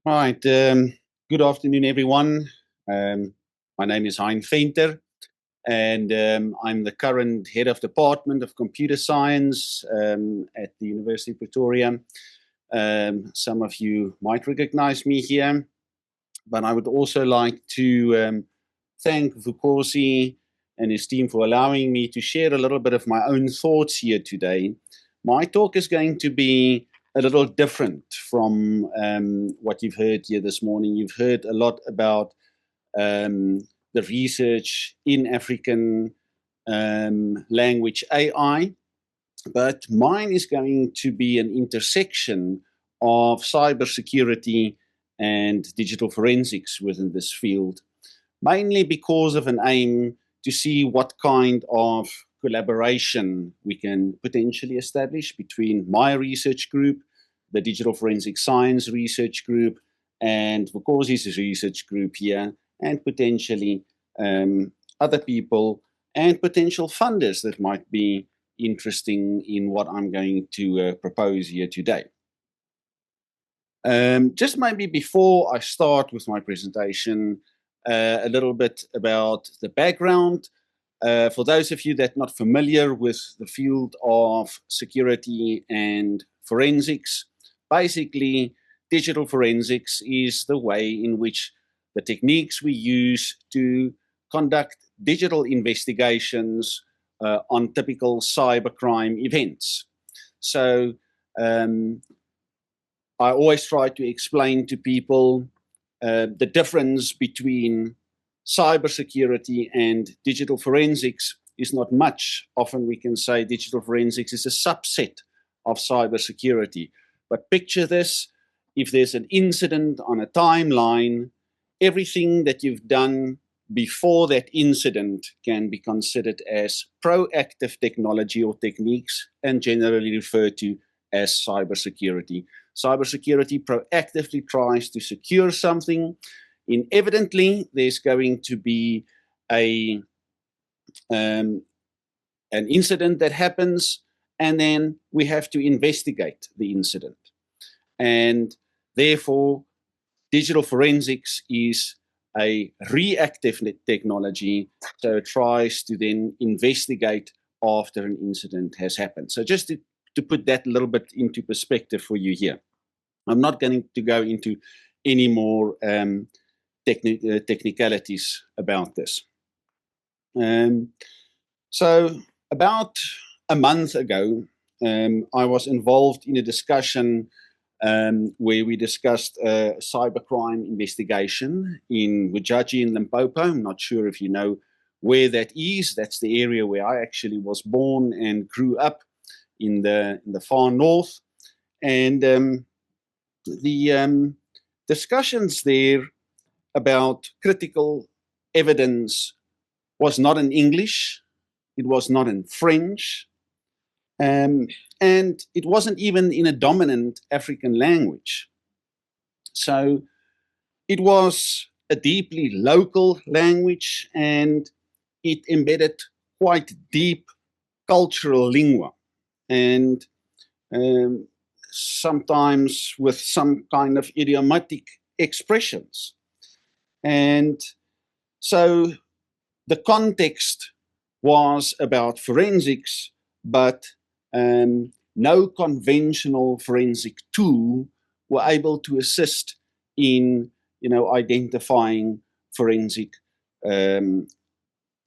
All right. Good afternoon, everyone. Um, my name is Hein Venter, and I'm the current head of Department of Computer Science at the University of Pretoria. Some of you might recognize me here, but I would also like to thank Vukosi and his team for allowing me to share a little bit of my own thoughts here today. My talk is going to be a little different from what you've heard here this morning. You've heard a lot about the research in African language AI, but mine is going to be an intersection of cybersecurity and digital forensics within this field, mainly because of an aim to see what kind of collaboration we can potentially establish between my research group, the Digital Forensic Science Research Group, and Vukosi's research group here, and potentially other people and potential funders that might be interesting in what I'm going to propose here today. Just maybe before I start with my presentation, a little bit about the background. For those of you that are not familiar with the field of security and forensics, basically digital forensics is the way in which the techniques we use to conduct digital investigations on typical cybercrime events. So I always try to explain to people the difference between cybersecurity and digital forensics is not much. Often we can say digital forensics is a subset of cybersecurity. But picture this, if there's an incident on a timeline, everything that you've done before that incident can be considered as proactive technology or techniques and generally referred to as cybersecurity. Cybersecurity proactively tries to secure something. Inevitably, there's going to be an incident that happens, and then we have to investigate the incident. And therefore, digital forensics is a reactive technology, so it tries to then investigate after an incident has happened. So just to put that a little bit into perspective for you here. I'm not going to go into any more technicalities about this. So about a month ago, I was involved in a discussion where we discussed cybercrime investigation in Vujaji in Limpopo. I'm not sure if you know where that is. That's the area where I actually was born and grew up in the far north. And the discussions there about critical evidence was not in English, it was not in French, and it wasn't even in a dominant African language. So it was a deeply local language, and it embedded quite deep cultural lingua, and sometimes with some kind of idiomatic expressions. And so the context was about forensics, but no conventional forensic tool were able to assist in, identifying forensic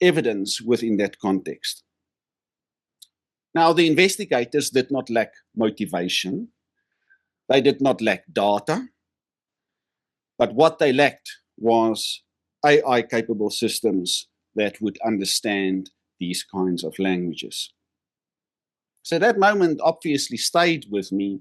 evidence within that context. Now, the investigators did not lack motivation. They did not lack data. But what they lacked was AI-capable systems that would understand these kinds of languages. So that moment obviously stayed with me,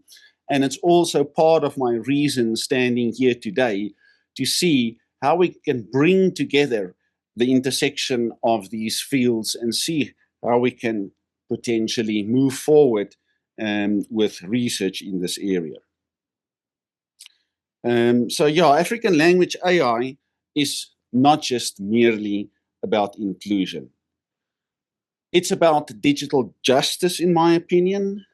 and it's also part of my reason standing here today to see how we can bring together the intersection of these fields and see how we can potentially move forward with research in this area. African language AI is not just merely about inclusion. It's about digital justice, in my opinion,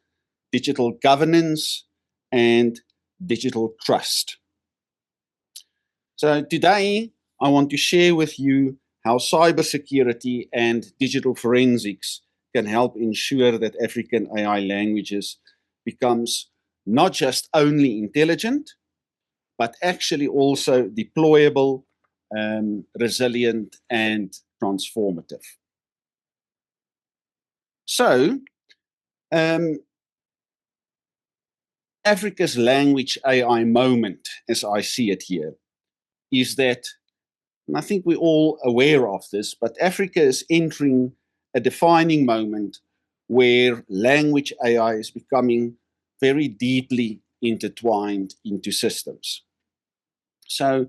digital governance, and digital trust. So today, I want to share with you how cybersecurity and digital forensics can help ensure that African AI languages becomes not just only intelligent, but actually also deployable, resilient, and transformative. So, um, Africa's language AI moment, as I see it here, is that, and I think we're all aware of this, but Africa is entering a defining moment where language AI is becoming very deeply intertwined into systems. So,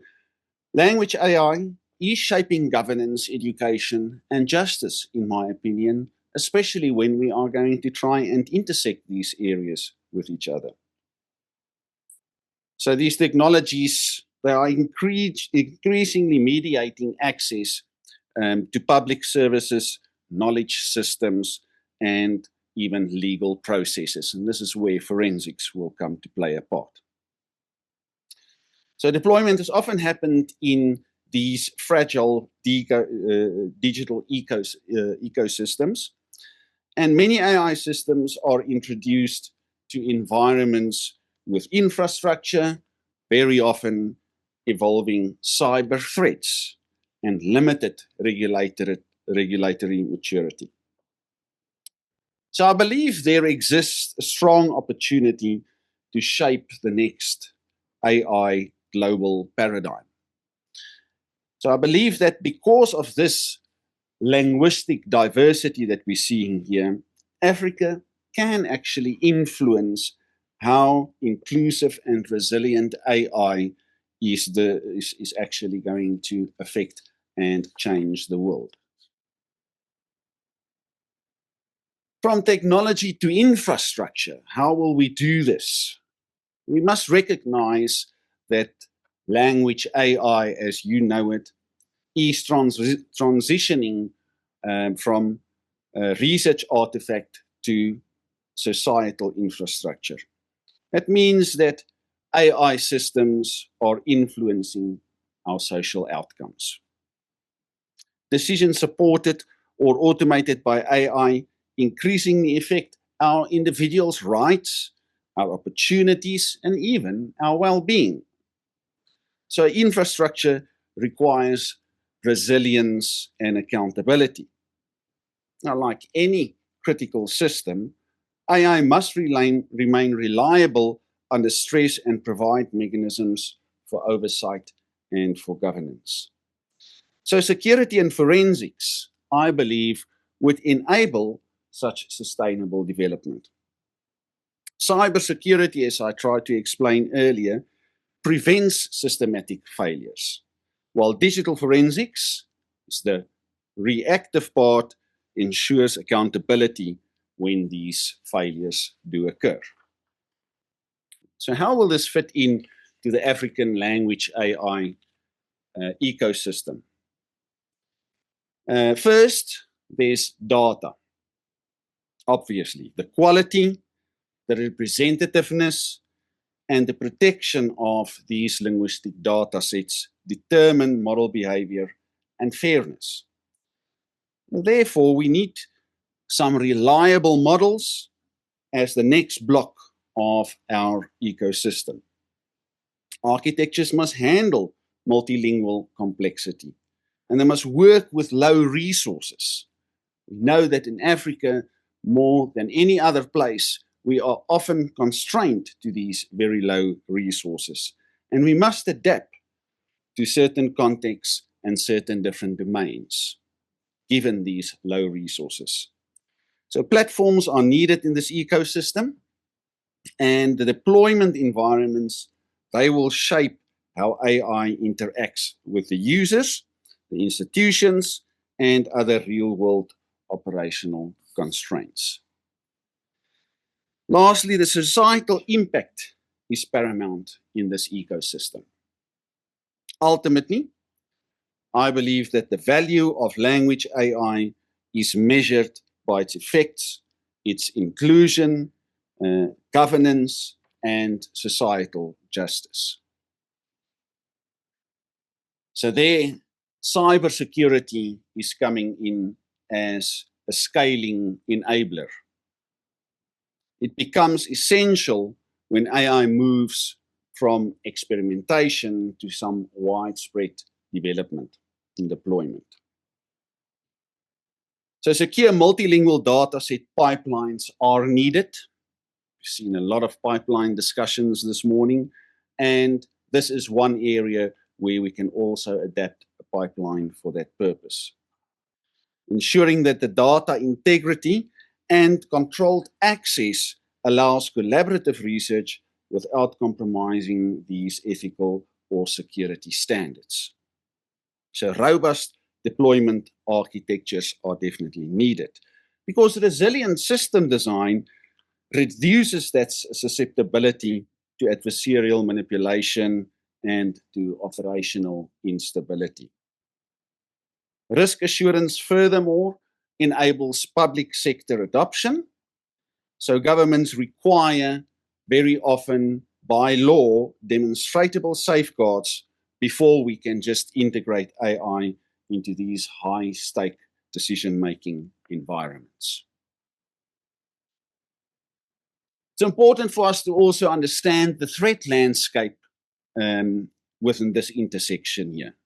language AI is shaping governance, education, and justice, in my opinion, especially when we are going to try and intersect these areas with each other. So these technologies, they are increasingly mediating access to public services, knowledge systems, and even legal processes. And this is where forensics will come to play a part. So deployment has often happened in these fragile digital ecosystems. And many AI systems are introduced to environments with infrastructure, very often involving cyber threats and limited regulatory maturity. So I believe there exists a strong opportunity to shape the next AI global paradigm. So I believe that because of this linguistic diversity that we're seeing here, Africa can actually influence how inclusive and resilient AI is actually going to affect and change the world. From technology to infrastructure, how will we do this? We must recognize that language AI, as you know it, is transitioning from a research artifact to societal infrastructure. That means that AI systems are influencing our social outcomes. Decisions supported or automated by AI increasingly affect our individuals' rights, our opportunities, and even our well being. So, infrastructure requires resilience and accountability. Now, like any critical system, AI must remain reliable under stress and provide mechanisms for oversight and for governance. So, security and forensics, I believe, would enable such sustainable development. Cybersecurity, as I tried to explain earlier, prevents systematic failures, while digital forensics is the reactive part, ensures accountability when these failures do occur. So, how will this fit in to the African language AI ecosystem? First, there's data. Obviously, the quality, the representativeness, and the protection of these linguistic data sets determine model behavior and fairness. Therefore, we need some reliable models as the next block of our ecosystem. Architectures must handle multilingual complexity and they must work with low resources. We know that in Africa, more than any other place, we are often constrained to these very low resources. And we must adapt to certain contexts and certain different domains, given these low resources. So platforms are needed in this ecosystem, and the deployment environments, they will shape how AI interacts with the users, the institutions, and other real-world operational constraints. Lastly, the societal impact is paramount in this ecosystem. Ultimately, I believe that the value of language AI is measured by its effects, its inclusion, governance, and societal justice. So there, cybersecurity is coming in as a scaling enabler. It becomes essential when AI moves from experimentation to some widespread development and deployment. So secure multilingual dataset pipelines are needed. We've seen a lot of pipeline discussions this morning, and this is one area where we can also adapt a pipeline for that purpose. Ensuring that the data integrity and controlled access allows collaborative research without compromising these ethical or security standards. So robust deployment architectures are definitely needed because resilient system design reduces that susceptibility to adversarial manipulation and to operational instability. Risk assurance, furthermore, enables public sector adoption. So governments require very often by law demonstrable safeguards before we can just integrate AI into these high-stake decision-making environments. It's important for us to also understand the threat landscape within this intersection here.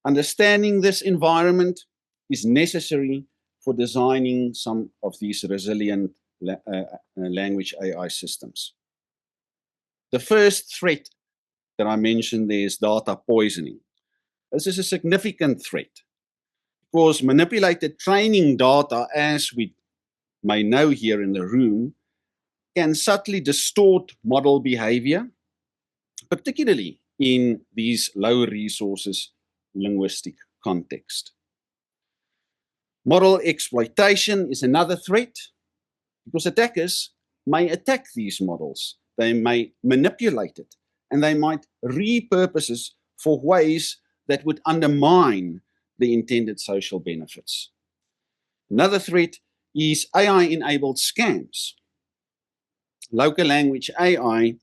Understanding this environment is necessary for designing some of these resilient language AI systems. The first threat that I mentioned there is data poisoning. This is a significant threat because manipulated training data, as we may know here in the room, can subtly distort model behavior, particularly in these low resources linguistic context. Model exploitation is another threat because attackers may attack these models. They may manipulate it and they might repurpose it for ways that would undermine the intended social benefits. Another threat is AI-enabled scams. Local language AI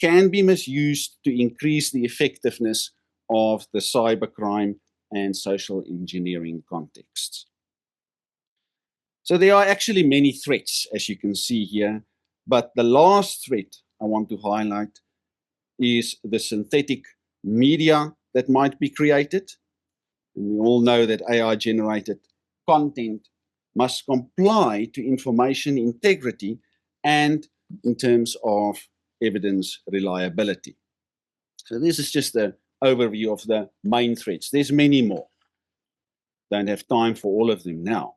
can be misused to increase the effectiveness of the cybercrime and social engineering contexts. So there are actually many threats, as you can see here, but the last threat I want to highlight is the synthetic media that might be created. And we all know that AI-generated content must comply to information integrity and in terms of evidence reliability. So this is just an overview of the main threats. There's many more. Don't have time for all of them now.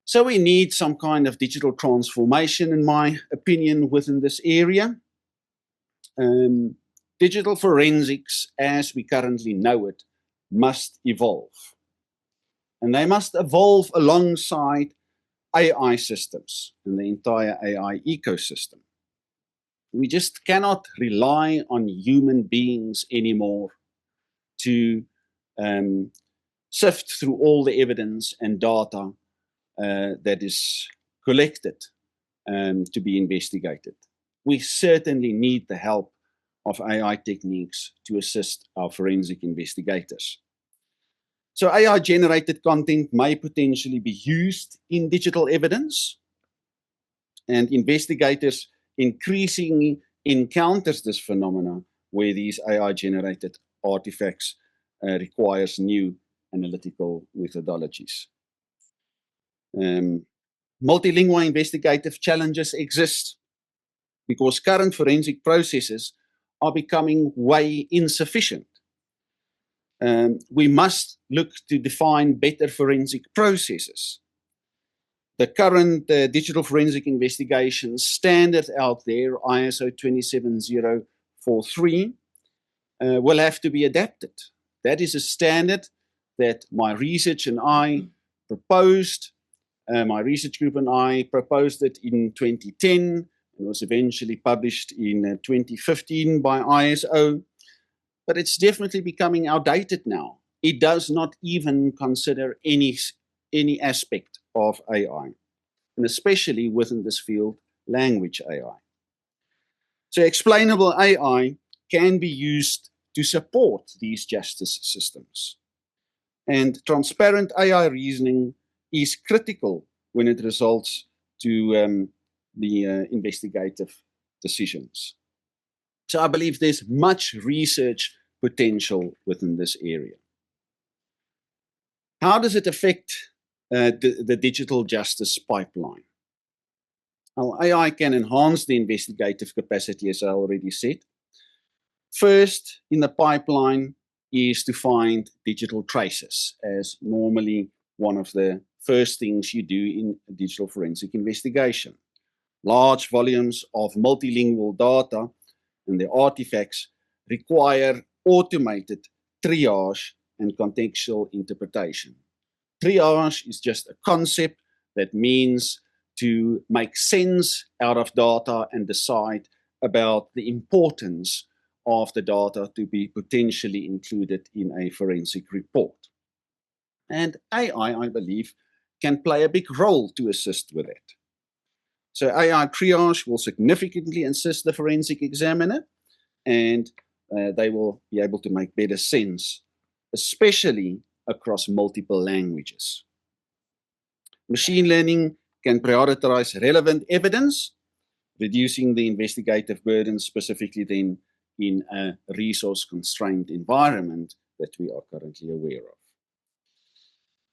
So we need some kind of digital transformation, in my opinion, within this area. Digital forensics, as we currently know it, must evolve. And they must evolve alongside AI systems and the entire AI ecosystem. We just cannot rely on human beings anymore to sift through all the evidence and data that is collected to be investigated. We certainly need the help of AI techniques to assist our forensic investigators. So AI-generated content may potentially be used in digital evidence, and investigators increasingly encounters this phenomena where these AI-generated artifacts requires new analytical methodologies. Multilingual investigative challenges exist because current forensic processes are becoming way insufficient. We must look to define better forensic processes. The current digital forensic investigation standard out there, ISO 27043, will have to be adapted. That is a standard that my research and I proposed. My research group and I proposed it in 2010 and was eventually published in 2015 by ISO. But it's definitely becoming outdated now. It does not even consider any aspect of AI, and especially within this field, language AI. So explainable AI can be used to support these justice systems. And transparent AI reasoning is critical when it results to the investigative decisions. So I believe there's much research potential within this area. How does it affect the digital justice pipeline? Well, AI can enhance the investigative capacity, as I already said. First in the pipeline is to find digital traces, as normally one of the first things you do in a digital forensic investigation. Large volumes of multilingual data and their artifacts require automated triage and contextual interpretation. Triage is just a concept that means to make sense out of data and decide about the importance of the data to be potentially included in a forensic report. And AI, I believe, can play a big role to assist with it. So AI triage will significantly assist the forensic examiner, and they will be able to make better sense, especially across multiple languages. Machine learning can prioritize relevant evidence, reducing the investigative burden, specifically then in a resource-constrained environment that we are currently aware of.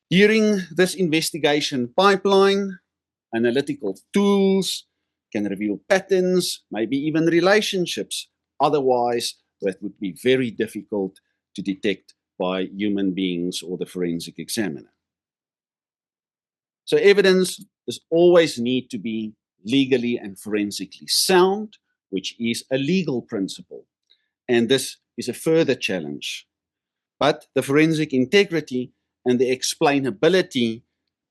During this investigation pipeline, analytical tools can reveal patterns, maybe even relationships. Otherwise, that would be very difficult to detect by human beings or the forensic examiner. So evidence does always need to be legally and forensically sound, which is a legal principle. And this is a further challenge. But the forensic integrity and the explainability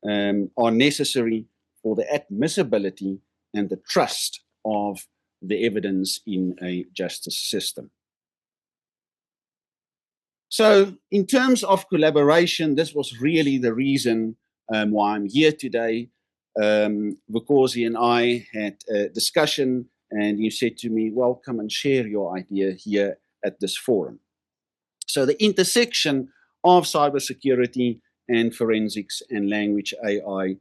are necessary for the admissibility and the trust of the evidence in a justice system. So in terms of collaboration, this was really the reason why I'm here today. Vukosi and I had a discussion, and you said to me, well, come and share your idea here at this forum. So the intersection of cybersecurity and forensics and language AI,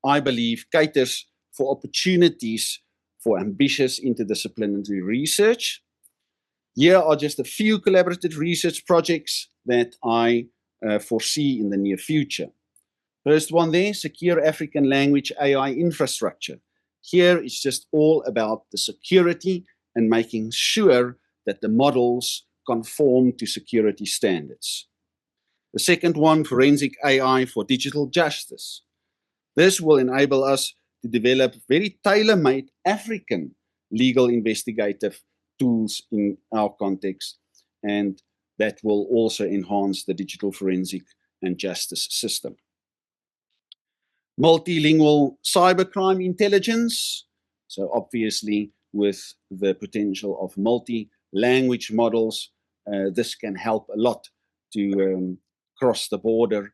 I believe, caters for opportunities for ambitious interdisciplinary research. Here are just a few collaborative research projects that I foresee in the near future. First one there, secure African language AI infrastructure. Here it's just all about the security and making sure that the models conform to security standards. The second one, forensic AI for digital justice. This will enable us to develop very tailor-made African legal investigative tools in our context, and that will also enhance the digital forensic and justice system. Multilingual cybercrime intelligence. So obviously with the potential of multi-language models, this can help a lot to cross the border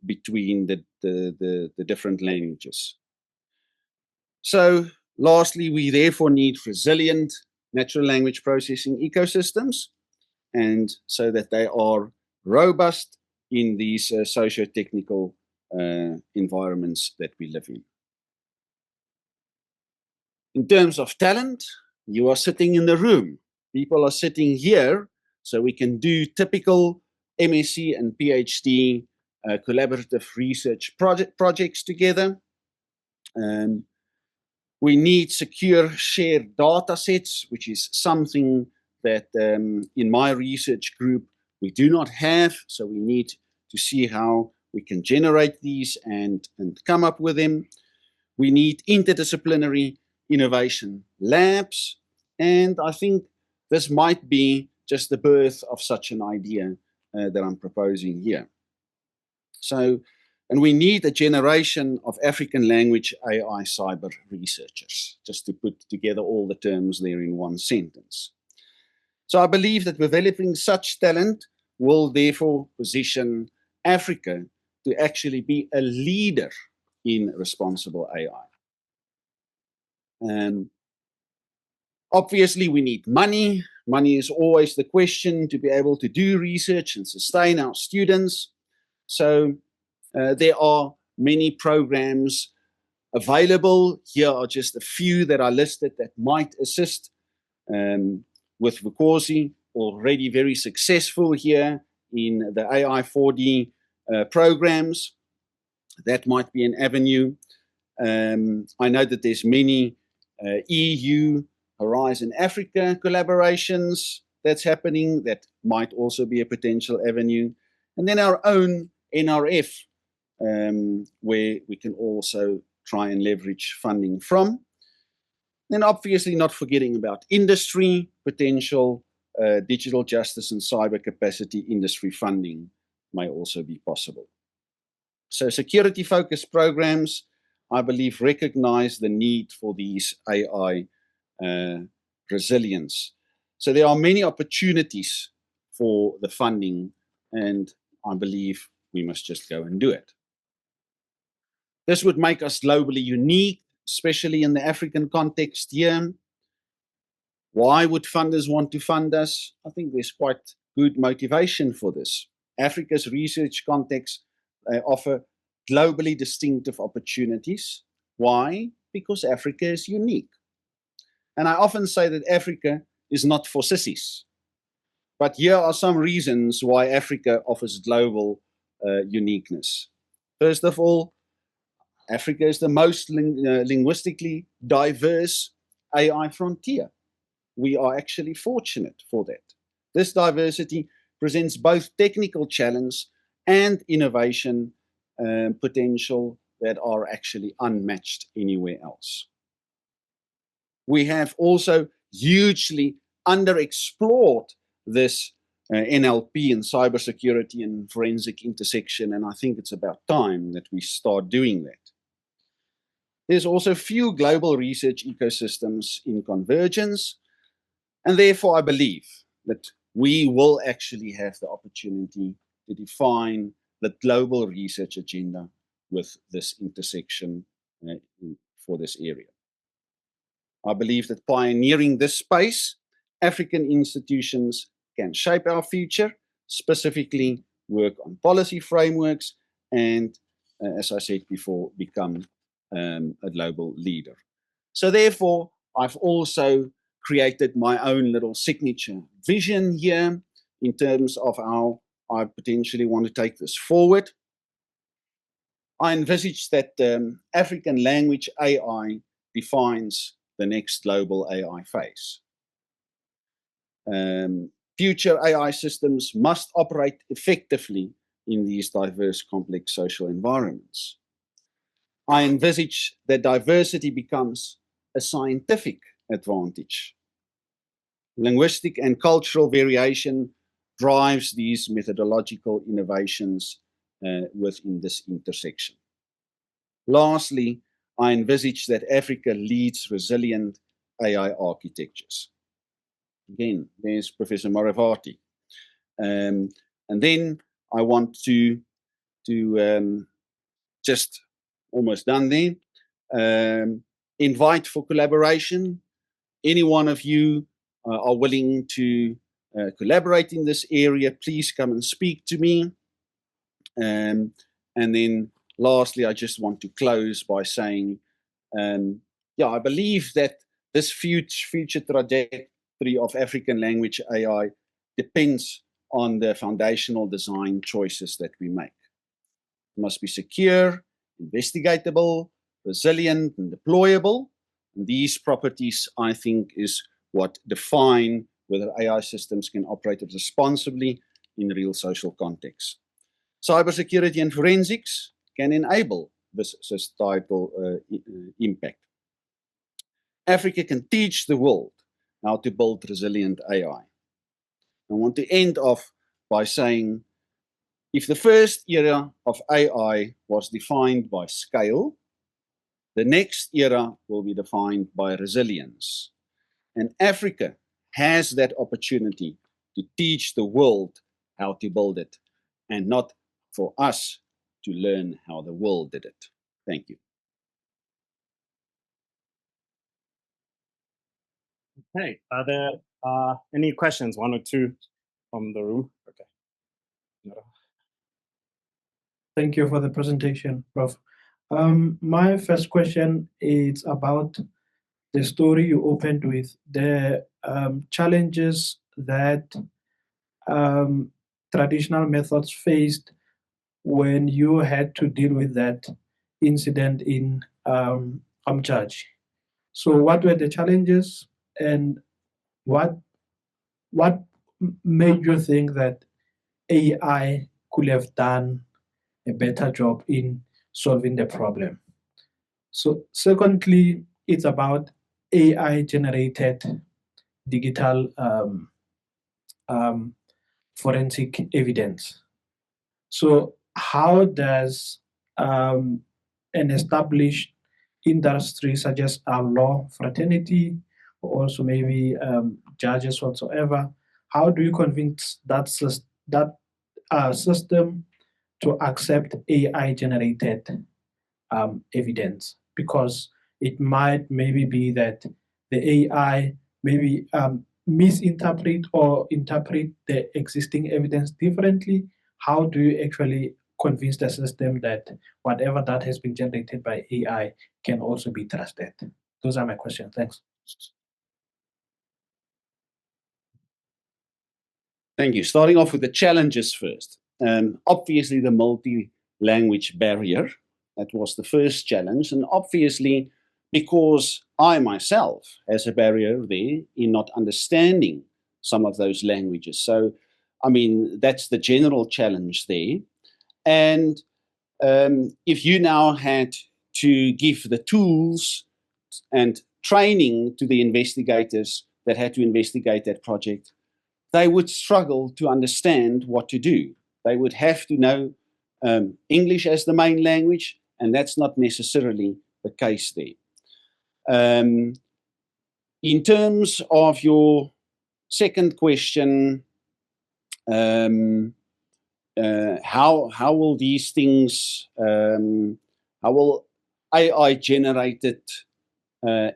between the different languages. So lastly, we therefore need resilient natural language processing ecosystems, and so that they are robust in these socio-technical environments that we live in. In terms of talent, you are sitting in the room. People are sitting here, so we can do typical MSc and PhD collaborative research projects together. We need secure shared data sets, which is something that in my research group we do not have, so we need to see how we can generate these and come up with them. We need interdisciplinary innovation labs, and I think this might be just the birth of such an idea that I'm proposing here. So, and we need a generation of African language AI cyber researchers, just to put together all the terms there in one sentence. So I believe that developing such talent will therefore position Africa to actually be a leader in responsible AI. Obviously, we need money. Money is always the question to be able to do research and sustain our students. So there are many programs available. Here are just a few that are listed that might assist. With Vukosi already very successful here in the AI 4D programs. That might be an avenue. I know that there's many EU Horizon Africa collaborations that's happening that might also be a potential avenue. And then our own NRF, where we can also try and leverage funding from. Then obviously not forgetting about industry, potential digital justice and cyber capacity industry funding may also be possible. So security focused programs, I believe, recognize the need for these AI resilience. So there are many opportunities for the funding, and I believe we must just go and do it. This would make us globally unique, especially in the African context here. Why would funders want to fund us? I think there's quite good motivation for this. Africa's research context offer globally distinctive opportunities. Why? Because Africa is unique. And I often say that Africa is not for sissies. But here are some reasons why Africa offers global uniqueness. First of all, Africa is the most linguistically diverse AI frontier. We are actually fortunate for that. This diversity presents both technical challenge and innovation potential that are actually unmatched anywhere else. We have also hugely underexplored this NLP and cybersecurity and forensic intersection, and I think it's about time that we start doing that. There's also few global research ecosystems in convergence, and therefore I believe that we will actually have the opportunity to define the global research agenda with this intersection for this area. I believe that pioneering this space, African institutions can shape our future, specifically work on policy frameworks and, as I said before, become a global leader. So therefore, I've also created my own little signature vision here in terms of how I potentially want to take this forward. I envisage that African language AI defines the next global AI phase. Future AI systems must operate effectively in these diverse, complex social environments. I envisage that diversity becomes a scientific advantage. Linguistic and cultural variation drives these methodological innovations within this intersection. Lastly, I envisage that Africa leads resilient AI architectures. Again, there's Professor Maravati. And then I want to just almost done there, invite for collaboration. Any one of you are willing to collaborate in this area, please come and speak to me. And then lastly, I just want to close by saying, yeah, I believe that this future trajectory of African language AI depends on the foundational design choices that we make. It must be secure, investigatable, resilient, and deployable. And these properties, I think, is what define whether AI systems can operate responsibly in real social contexts. Cybersecurity and forensics can enable this societal impact. Africa can teach the world how to build resilient AI. I want to end off by saying, if the first era of AI was defined by scale, the next era will be defined by resilience. And Africa has that opportunity to teach the world how to build it, and not for us to learn how the world did it. Thank you. Okay, are there Any questions? One or two from the room? Okay. Thank you for the presentation, Prof. My first question is about the story you opened with, the challenges that traditional methods faced when you had to deal with that incident in Amjaj. So what were the challenges, and what made you think that AI could have done a better job in solving the problem? So secondly, it's about AI generated digital forensic evidence. So how does an established industry such as our law fraternity, or also maybe judges whatsoever, how do you convince that system to accept AI generated evidence? Because it might maybe be that the AI maybe misinterpret or interpret the existing evidence differently. How do you actually convince the system that whatever that has been generated by AI can also be trusted? Those are my questions. Thanks. Thank you. Starting off with the challenges first. Obviously, the multi-language barrier, that was the first challenge. And obviously, because I myself has a barrier there in not understanding some of those languages. So, I mean, that's the general challenge there. And if you now had to give the tools and training to the investigators that had to investigate that project, they would struggle to understand what to do. They would have to know English as the main language, and that's not necessarily the case there. In terms of your second question, how will these things, how will AI generated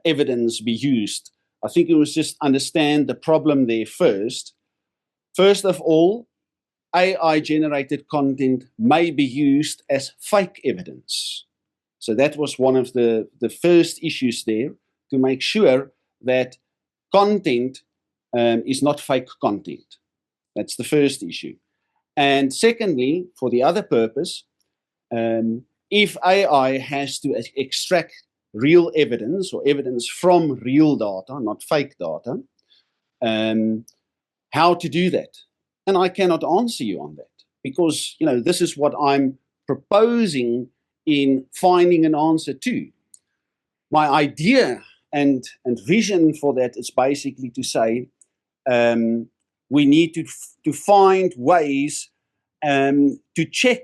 evidence be used? I think it was just understand the problem there first. First of all, AI generated content may be used as fake evidence. So that was one of the first issues there, to make sure that content is not fake content. That's the first issue. And secondly, for the other purpose, if AI has to extract real evidence or evidence from real data, not fake data, how to do that? And I cannot answer you on that, because this is what I'm proposing in finding an answer to. My idea and vision for that is basically to say we need to find ways to check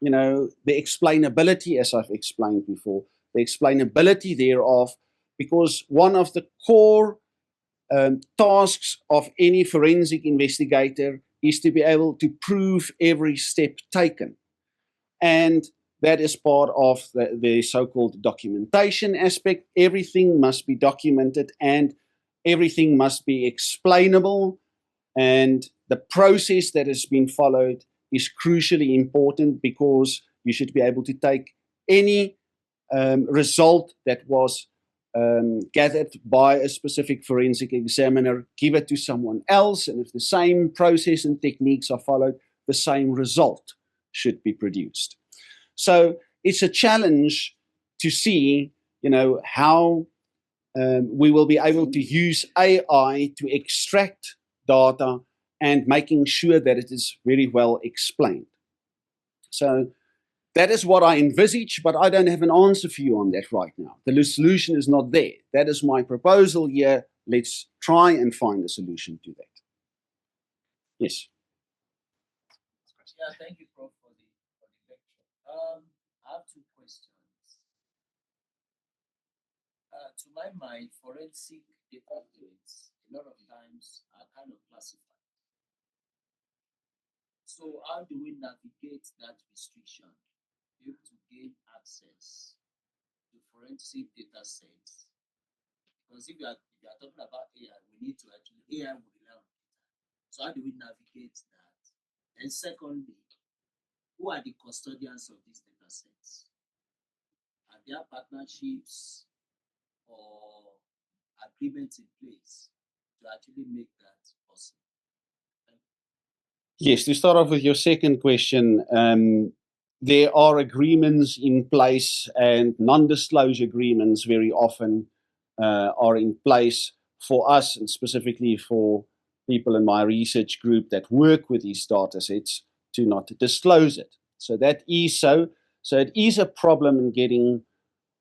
the explainability, as I've explained before, the explainability thereof, because one of the core tasks of any forensic investigator is to be able to prove every step taken. And that is part of the so-called documentation aspect. Everything must be documented and everything must be explainable. And the process that has been followed is crucially important, because you should be able to take any result that was gathered by a specific forensic examiner, give it to someone else, and if the same process and techniques are followed, the same result should be produced. So it's a challenge to see, how we will be able to use AI to extract data and making sure that it is very well explained. So that is what I envisage, but I don't have an answer for you on that right now. The solution is not there. That is my proposal here. Let's try and find a solution to that. Yes. Yeah, thank you, Prof, for the lecture. I have two questions. To my mind, forensic data sets a lot of times are kind of classified. So how do we navigate that restriction? Be able to gain access to forensic data sets, Because if you are talking about AI, we need to actually AI will rely on data. So how do we navigate that? And secondly, who are the custodians of these data sets? Are there partnerships or agreements in place to actually make that possible? Yes, to start off with your second question, there are agreements in place, and non-disclosure agreements very often are in place for us, and specifically for people in my research group that work with these data sets, to not disclose it. So that is so. So it is a problem in getting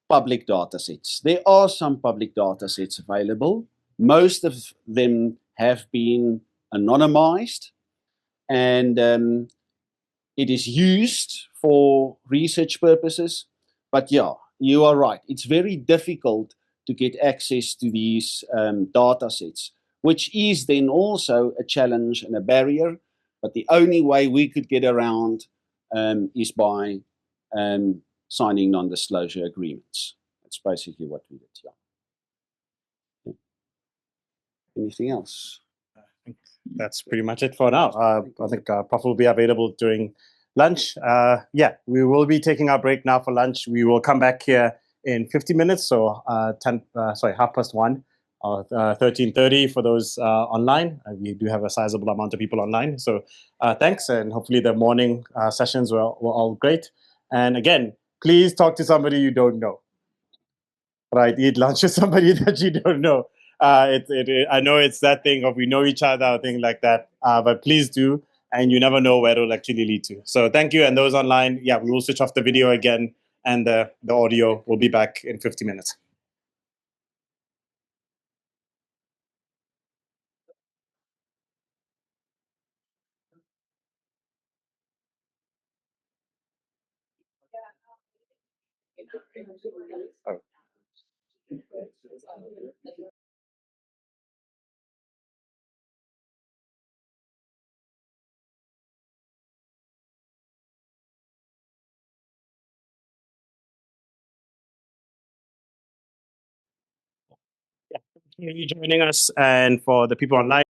public data sets. There are some public data sets available. Most of them have been anonymized, and it is used for research purposes. But yeah, you are right. It's very difficult to get access to these data sets, which is then also a challenge and a barrier. But the only way we could get around is by signing non-disclosure agreements. That's basically what we did. Yeah. Anything else? That's pretty much it for now. I think Prof will be available during lunch. Yeah, we will be taking our break now for lunch. We will come back here in 50 minutes, so 1:30 or 13:30 for those online. We do have a sizable amount of people online, so thanks, and hopefully the morning sessions were all great. And again, please talk to somebody you don't know. Right, eat lunch with somebody that you don't know. I know it's that thing of we know each other or thing like that, but please do, and you never know where it'll actually lead to. So thank you, and those online, yeah, we will switch off the video again, and the audio will be back in 50 minutes. Oh. Yeah, thank you for joining us, and for the people online.